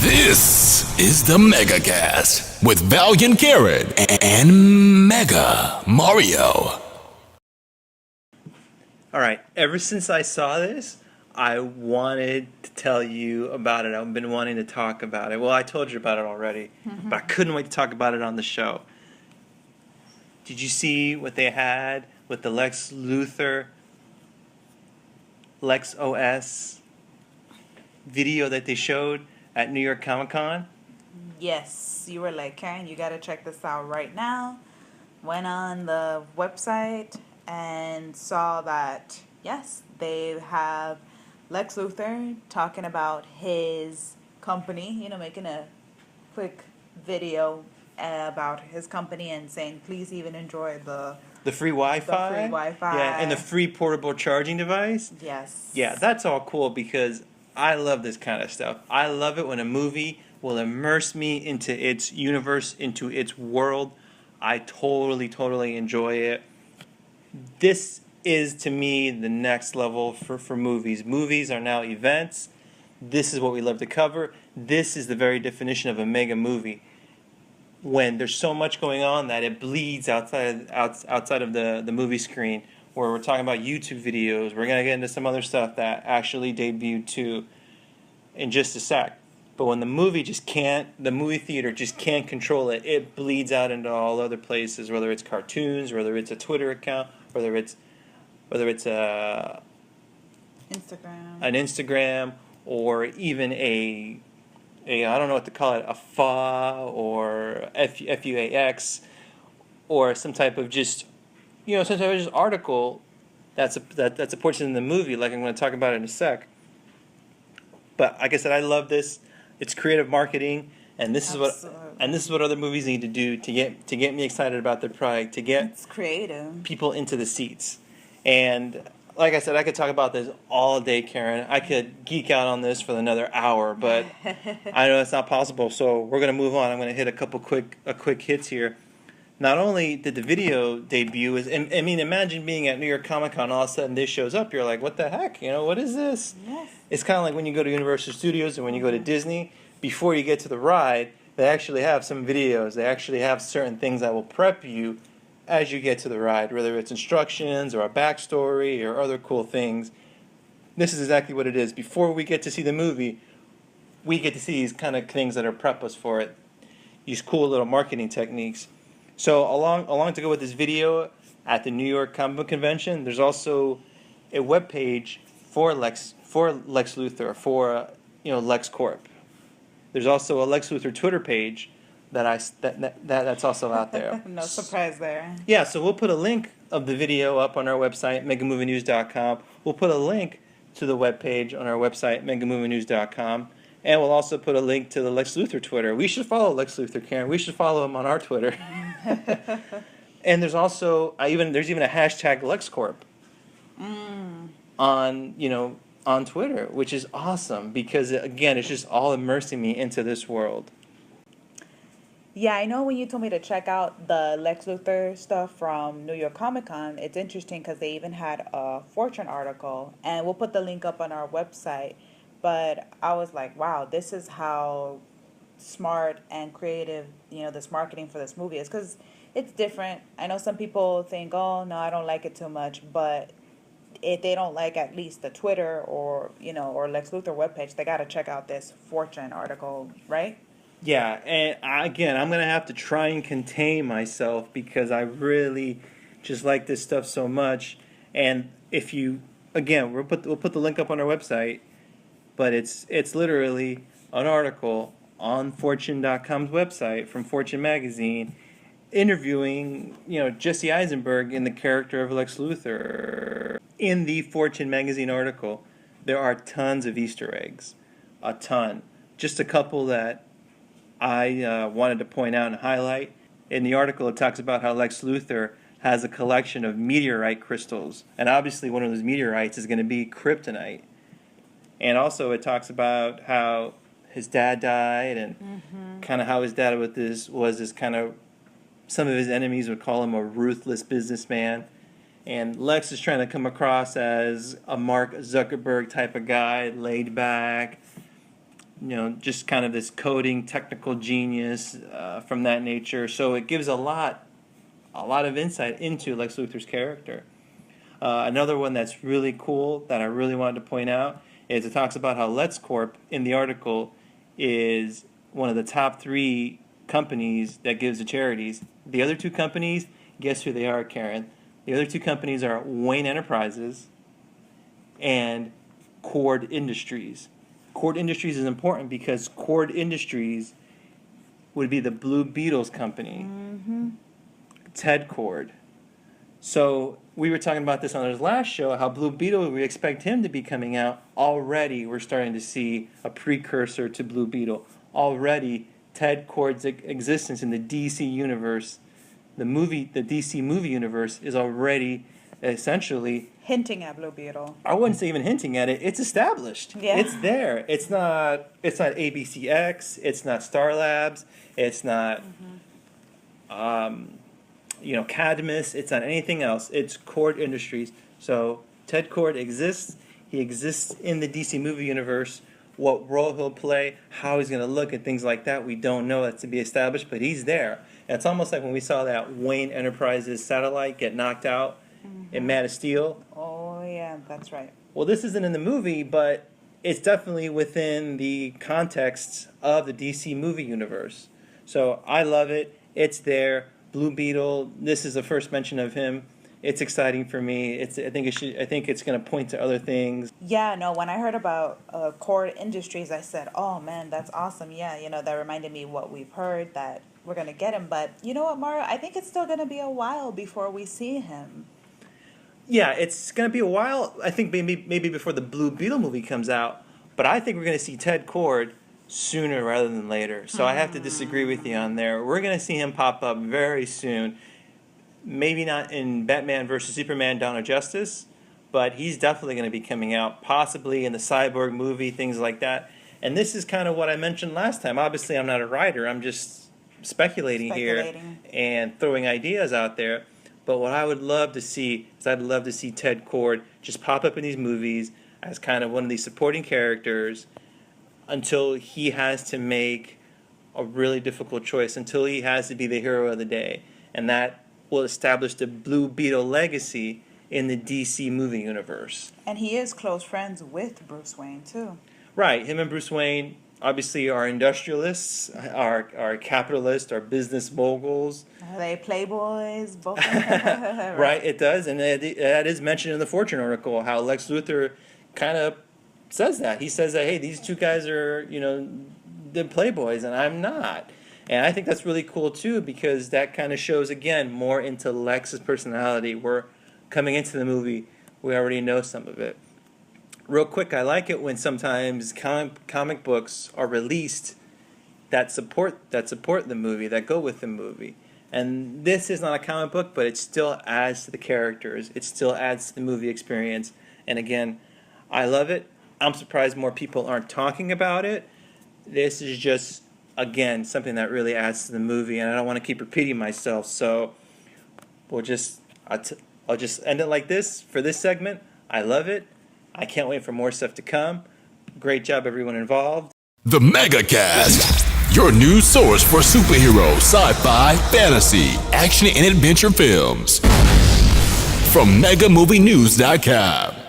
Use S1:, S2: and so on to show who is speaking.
S1: This is the MegaCast with Valiant Karen and Mega Mario.
S2: Alright, ever since I saw this, I wanted to tell you about it. I've been wanting to talk about it. Well, I told you about it already, but I couldn't wait to talk about it on the show. Did you see what they had with the Lex Luthor LEXOS video that they showed at New York Comic Con?
S3: Yes, you were like, Karen, you gotta check this out right now. Went on the website and saw that, yes, they have Lex Luthor talking about his company, making a quick video about his company and saying, please even enjoy the
S2: free Wi-Fi?
S3: The free Wi-Fi.
S2: Yeah, and the free portable charging device?
S3: Yes.
S2: Yeah, that's all cool because I love this kind of stuff. I love it when a movie will immerse me into its universe, into its world. I totally enjoy it. This is, to me, the next level for movies. Movies are now events. This is what we love to cover. This is the very definition of a mega movie. When there's so much going on that it bleeds outside of the movie screen, where we're talking about YouTube videos. We're going to get into some other stuff that actually debuted too in just a sec. But when the movie theater just can't control it, it bleeds out into all other places, whether it's cartoons, whether it's a Twitter account, whether it's an Instagram, or even a I don't know what to call it, a FA or FUAX, or some type of just article that's a portion of the movie, like I'm going to talk about in a sec. But like I said, I love this. It's creative marketing, and this is what other movies need to do to get me excited about their product, to get
S3: It's creative.
S2: people into the seats. And like I said, I could talk about this all day, Karen. I could geek out on this for another hour, but I know it's not possible. So we're going to move on. I'm going to hit a couple quick hits here. Not only did the video debut, imagine being at New York Comic Con, all of a sudden this shows up. You're like, what the heck? What is this?
S3: Yes.
S2: It's kind of like when you go to Universal Studios or when you go to Disney. Before you get to the ride, they actually have some videos. They actually have certain things that will prep you as you get to the ride, whether it's instructions or a backstory or other cool things. This is exactly what it is. Before we get to see the movie, we get to see these kind of things that are prep us for it. These cool little marketing techniques. So along to go with this video at the New York Comic Book Convention, there's also a webpage for Lex Luthor, for LEXCORP. There's also a Lex Luthor Twitter page that's also out there.
S3: No surprise there.
S2: Yeah, so we'll put a link of the video up on our website, megamovienews.com. We'll put a link to the webpage on our website, megamovienews.com. And we'll also put a link to the Lex Luthor Twitter. We should follow Lex Luthor, Karen. We should follow him on our Twitter. And there's also there's even a hashtag LexCorp on Twitter, which is awesome because again, it's just all immersing me into this world.
S3: Yeah, I know when you told me to check out the Lex Luthor stuff from New York Comic Con, it's interesting because they even had a Fortune article, and we'll put the link up on our website. But I was like, wow, this is how smart and creative, this marketing for this movie is, because it's different. I know some people think, oh, no, I don't like it too much, but if they don't like at least the Twitter or Lex Luthor webpage, they got to check out this Fortune article, right?
S2: Yeah, and again, I'm going to have to try and contain myself because I really just like this stuff so much. And if you, again, we'll put the link up on our website, but it's literally an article on Fortune.com's website from Fortune magazine interviewing, Jesse Eisenberg in the character of Lex Luthor. In the Fortune magazine article, there are tons of Easter eggs, a ton. Just a couple that I wanted to point out and highlight. In the article, it talks about how Lex Luthor has a collection of meteorite crystals. And obviously one of those meteorites is going to be kryptonite. And also it talks about how his dad died and kind of how his dad was this kind of, some of his enemies would call him a ruthless businessman. And Lex is trying to come across as a Mark Zuckerberg type of guy, laid back, just kind of this coding technical genius from that nature. So it gives a lot of insight into Lex Luthor's character. Another one that's really cool that I really wanted to point out is it talks about how LEXCORP in the article is one of the top 3 companies that gives to charities. The other 2 companies, guess who they are, Karen? The other 2 companies are Wayne Enterprises and Cord Industries. Cord Industries is important because Cord Industries would be the Blue Beetle's company. Ted Cord. So we were talking about this on our last show, how Blue Beetle, we expect him to be coming out. Already we're starting to see a precursor to Blue Beetle. Already Ted Cord's existence in the DC universe, the DC movie universe, is already essentially
S3: hinting at Blue Beetle.
S2: I wouldn't say even hinting at it. It's established.
S3: Yeah.
S2: It's there. It's not ABCX. It's not Star Labs. It's not Cadmus. It's not anything else. It's Cord Industries. So Ted Cord exists. He exists in the DC movie universe. What role he'll play, how he's going to look, and things like that, we don't know. That's to be established, but he's there. And it's almost like when we saw that Wayne Enterprises satellite get knocked out in Man of Steel.
S3: Oh, yeah, that's right.
S2: Well, this isn't in the movie, but it's definitely within the context of the DC movie universe. So I love it. It's there. Blue Beetle, this is the first mention of him. It's exciting for me. I think it's going to point to other things.
S3: Yeah, no, when I heard about Cord Industries, I said, oh, man, that's awesome. Yeah, that reminded me what we've heard, that we're going to get him. But you know what, Mario? I think it's still going to be a while before we see him.
S2: Yeah, it's going to be a while. I think maybe before the Blue Beetle movie comes out. But I think we're going to see Ted Cord sooner rather than later. So I have to disagree with you on there. We're going to see him pop up very soon. Maybe not in Batman vs. Superman Dawn of Justice, but he's definitely going to be coming out, possibly in the Cyborg movie, things like that. And this is kind of what I mentioned last time. Obviously, I'm not a writer. I'm just speculating here and throwing ideas out there. But what I would love to see is I'd love to see Ted Cord just pop up in these movies as kind of one of these supporting characters until he has to make a really difficult choice, until he has to be the hero of the day. And that will establish the Blue Beetle legacy in the DC movie universe.
S3: And he is close friends with Bruce Wayne, too.
S2: Right. Him and Bruce Wayne obviously are industrialists, are capitalists, are business moguls.
S3: Are they playboys? Both.
S2: Right, it does. And that is mentioned in the Fortune article, how Lex Luthor kind of says that. He says that, hey, these 2 guys are, the playboys, and I'm not. And I think that's really cool, too, because that kind of shows, again, more into Lex's personality. We're coming into the movie, we already know some of it. Real quick, I like it when sometimes comic books are released that support the movie, that go with the movie. And this is not a comic book, but it still adds to the characters. It still adds to the movie experience. And again, I love it. I'm surprised more people aren't talking about it. This is just, again, something that really adds to the movie, and I don't want to keep repeating myself, so I'll just end it like this for this segment. I love it. I can't wait for more stuff to come. Great job, everyone involved.
S1: The MegaCast, your news source for superhero, sci-fi, fantasy, action, and adventure films. From MegaMovieNews.com.